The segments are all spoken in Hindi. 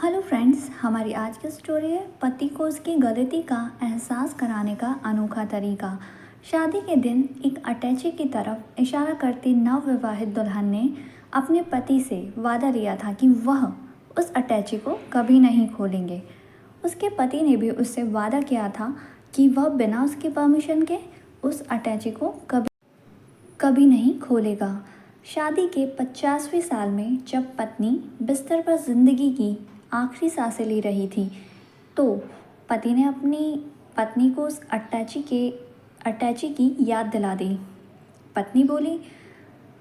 हेलो फ्रेंड्स, हमारी आज की स्टोरी है पति को उसकी गलती का एहसास कराने का अनोखा तरीका। शादी के दिन एक अटैची की तरफ इशारा करती नवविवाहित दुल्हन ने अपने पति से वादा लिया था कि वह उस अटैची को कभी नहीं खोलेंगे। उसके पति ने भी उससे वादा किया था कि वह बिना उसकी परमिशन के उस अटैची को कभी कभी नहीं खोलेगा। शादी के 50वें साल में जब पत्नी बिस्तर पर जिंदगी की आखिरी सांसें ले रही थी, तो पति ने अपनी पत्नी को उस अटैची की याद दिला दी। पत्नी बोली,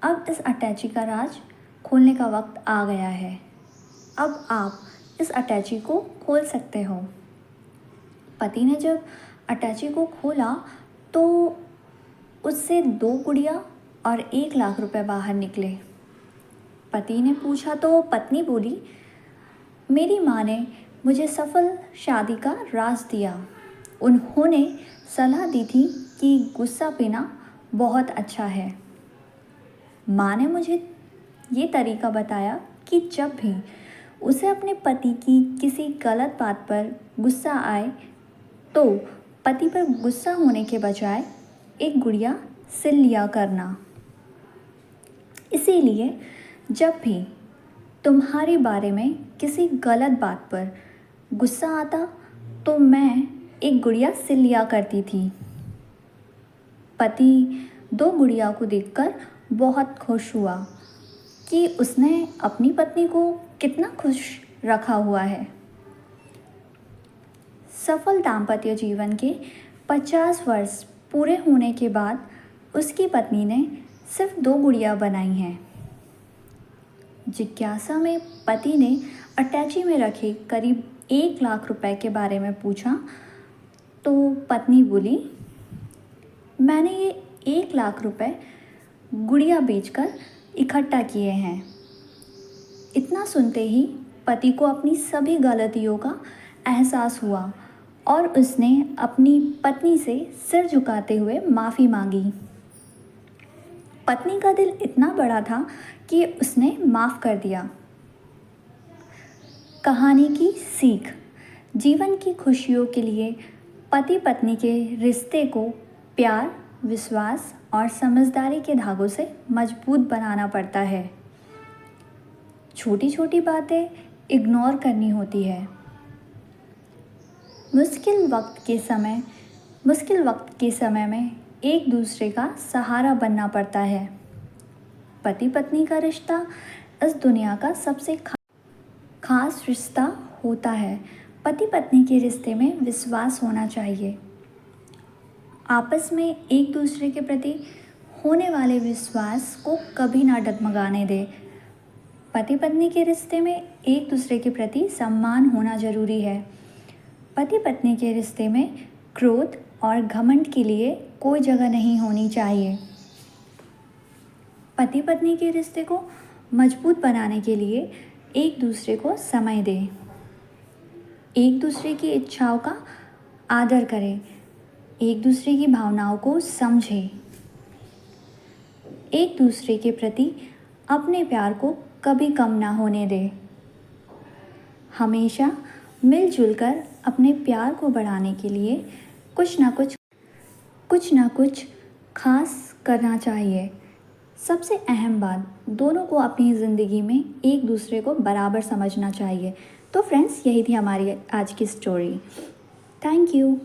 अब इस अटैची का राज खोलने का वक्त आ गया है। अब आप इस अटैची को खोल सकते हो। पति ने जब अटैची को खोला तो उससे 2 गुड़िया और 1 लाख रुपए बाहर निकले। पति ने पूछा तो पत्नी बोली, मेरी माँ ने मुझे सफल शादी का राज दिया। उन्होंने सलाह दी थी कि गुस्सा पीना बहुत अच्छा है। माँ ने मुझे ये तरीका बताया कि जब भी उसे अपने पति की किसी गलत बात पर गुस्सा आए तो पति पर गुस्सा होने के बजाय एक गुड़िया सिल लिया करना। इसीलिए जब भी तुम्हारे बारे में किसी गलत बात पर गुस्सा आता तो मैं एक गुड़िया सिल लिया करती थी। पति 2 गुड़िया को देखकर बहुत खुश हुआ कि उसने अपनी पत्नी को कितना खुश रखा हुआ है। सफल दाम्पत्य जीवन के 50 वर्ष पूरे होने के बाद उसकी पत्नी ने सिर्फ 2 गुड़िया बनाई हैं। जिज्ञासा में पति ने अटैची में रखे करीब 1 लाख रुपए के बारे में पूछा तो पत्नी बोली, मैंने ये 1 लाख रुपए गुड़िया बेचकर इकट्ठा किए हैं। इतना सुनते ही पति को अपनी सभी गलतियों का एहसास हुआ और उसने अपनी पत्नी से सिर झुकाते हुए माफ़ी मांगी। पत्नी का दिल इतना बड़ा था कि उसने माफ़ कर दिया। कहानी की सीख, जीवन की खुशियों के लिए पति पत्नी के रिश्ते को प्यार, विश्वास और समझदारी के धागों से मजबूत बनाना पड़ता है। छोटी छोटी बातें इग्नोर करनी होती है। मुश्किल वक्त के समय में एक दूसरे का सहारा बनना पड़ता है। पति पत्नी का रिश्ता इस दुनिया का सबसे खास रिश्ता होता है। पति पत्नी के रिश्ते में विश्वास होना चाहिए। आपस में एक दूसरे के प्रति होने वाले विश्वास को कभी ना डगमगाने दें। पति पत्नी के रिश्ते में एक दूसरे के प्रति सम्मान होना जरूरी है। पति पत्नी के रिश्ते में क्रोध और घमंड के लिए कोई जगह नहीं होनी चाहिए। पति पत्नी के रिश्ते को मजबूत बनाने के लिए एक दूसरे को समय दें। एक दूसरे की इच्छाओं का आदर करें। एक दूसरे की भावनाओं को समझें। एक दूसरे के प्रति अपने प्यार को कभी कम ना होने दें। हमेशा मिलजुल कर अपने प्यार को बढ़ाने के लिए कुछ ना कुछ खास करना चाहिए। सबसे अहम बात, दोनों को अपनी ज़िंदगी में एक दूसरे को बराबर समझना चाहिए। तो फ्रेंड्स, यही थी हमारी आज की स्टोरी। Thank you.